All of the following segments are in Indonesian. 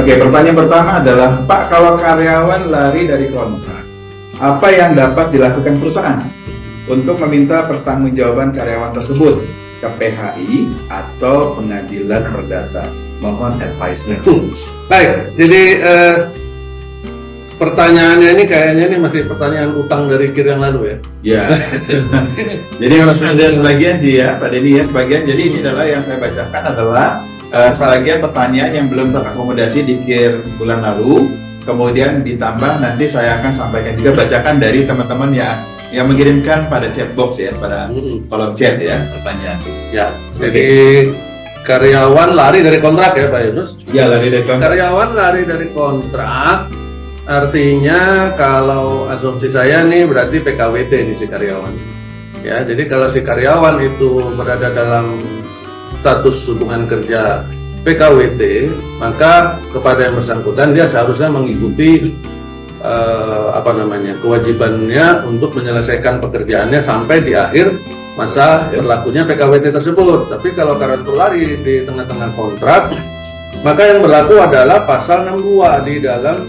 Oke, pertanyaan pertama adalah, Pak, kalau karyawan lari dari kontrak, apa yang dapat dilakukan perusahaan untuk meminta pertanggungjawaban karyawan tersebut ke PHI atau pengadilan perdata? Mohon advice-nya. Baik, jadi pertanyaannya ini kayaknya ini masih pertanyaan utang dari KIR yang lalu ya. Ya. Jadi memang ada sebagian sih ya, Pak Denny ya, sebagian. Jadi ini adalah yang saya bacakan adalah sebagian pertanyaan yang belum terakomodasi di KIR bulan lalu. Kemudian ditambah nanti saya akan sampaikan juga bacakan dari teman-teman yang mengirimkan pada chat box ya, pada kolom chat ya pertanyaan. Ya. Jadi karyawan lari dari kontrak ya Pak Yunus? Ya, lari dari kontrak. Karyawan lari dari kontrak, artinya kalau asumsi saya nih berarti PKWT nih si karyawan. Ya, jadi kalau si karyawan itu berada dalam status hubungan kerja PKWT, maka kepada yang bersangkutan dia seharusnya mengikuti kewajibannya untuk menyelesaikan pekerjaannya sampai di akhir masa berlakunya PKWT tersebut. Tapi kalau karyawan itu lari di tengah-tengah kontrak, maka yang berlaku adalah pasal 62 di dalam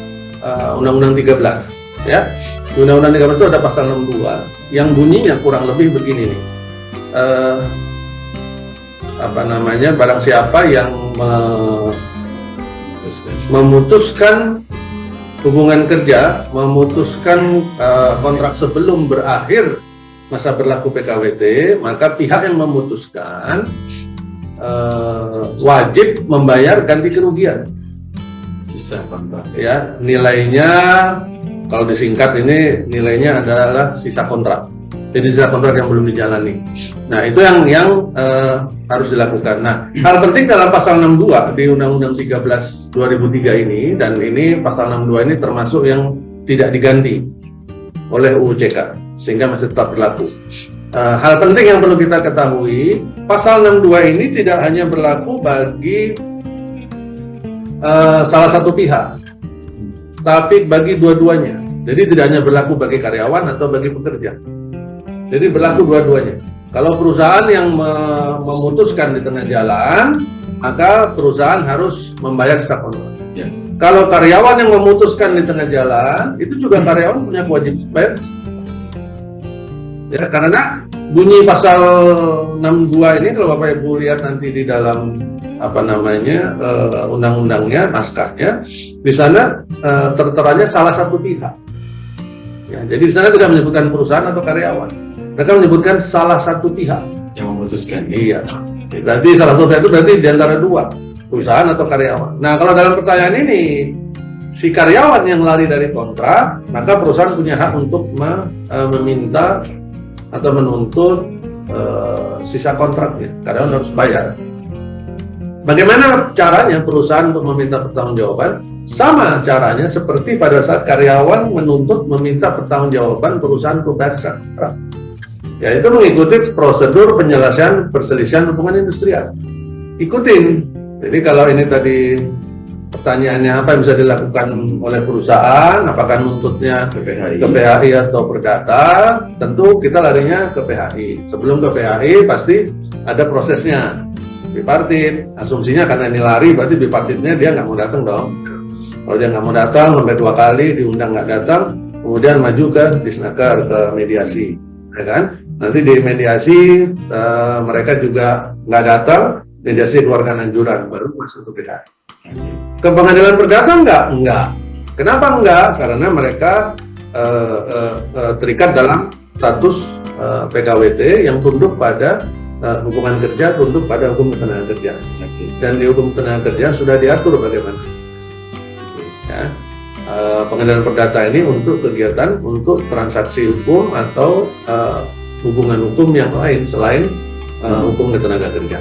Undang-Undang 13 ya. Di Undang-Undang 13 itu ada pasal 62 yang bunyinya kurang lebih begini nih. Barang siapa yang memutuskan hubungan kerja, memutuskan kontrak sebelum berakhir masa berlaku PKWT, maka pihak yang memutuskan wajib membayar ganti kerugian. Sisa kontrak. Ya, nilainya kalau disingkat ini nilainya adalah sisa kontrak. Jadi sisa kontrak yang belum dijalani. Nah, itu yang harus dilakukan. Nah, hal penting dalam pasal 62 di Undang-Undang 13 2003 ini, dan ini pasal 62 ini termasuk yang tidak diganti oleh UU CK, sehingga masih tetap berlaku. Hal penting yang perlu kita ketahui, pasal 62 ini tidak hanya berlaku bagi salah satu pihak, tapi bagi dua-duanya. Jadi tidak hanya berlaku bagi karyawan atau bagi pekerja. Jadi berlaku dua-duanya. Kalau perusahaan yang memutuskan di tengah jalan, maka perusahaan harus membayar sisa kontrak. Ya. Kalau karyawan yang memutuskan di tengah jalan, itu juga karyawan punya kewajiban bayar. Ya, karena bunyi pasal 62 ini kalau Bapak Ibu lihat nanti di dalam undang-undangnya, naskahnya, di sana terteranya salah satu pihak. Ya, jadi di sana tidak menyebutkan perusahaan atau karyawan. Mereka menyebutkan salah satu pihak yang memutuskan. Iya. Berarti salah satu pihak itu berarti di antara dua, perusahaan atau karyawan. Nah, kalau dalam pertanyaan ini si karyawan yang lari dari kontrak, maka perusahaan punya hak untuk meminta atau menuntut sisa kontraknya. Karyawan harus bayar. Bagaimana caranya perusahaan untuk meminta pertanggungjawaban? Sama caranya seperti pada saat karyawan meminta pertanggungjawaban perusahaan untuk bayar sisa kontrak. Yaitu mengikuti prosedur penyelesaian perselisihan hubungan industrial. Ikutin. Jadi kalau ini tadi pertanyaannya apa yang bisa dilakukan oleh perusahaan, apakah nuntutnya ke PHI atau perdata, tentu kita larinya ke PHI. Sebelum ke PHI pasti ada prosesnya. Bipartit, asumsinya karena ini lari berarti bipartitnya dia nggak mau datang dong. Kalau dia nggak mau datang sampai 2 kali diundang nggak datang, kemudian maju ke disnaker, ke mediasi, ya kan? Nanti di mediasi mereka juga nggak datang, mediasi keluarkan anjuran baru masuk ke PHI. Ke pengadilan perdata enggak. Kenapa enggak? Karena mereka terikat dalam status PKWT yang tunduk pada hubungan kerja, tunduk pada hukum ketenaga kerja. Dan di hukum ketenaga kerja sudah diatur bagaimana. Ya. Pengadilan perdata ini untuk kegiatan untuk transaksi hukum atau hubungan hukum yang lain selain hukum ketenaga kerja.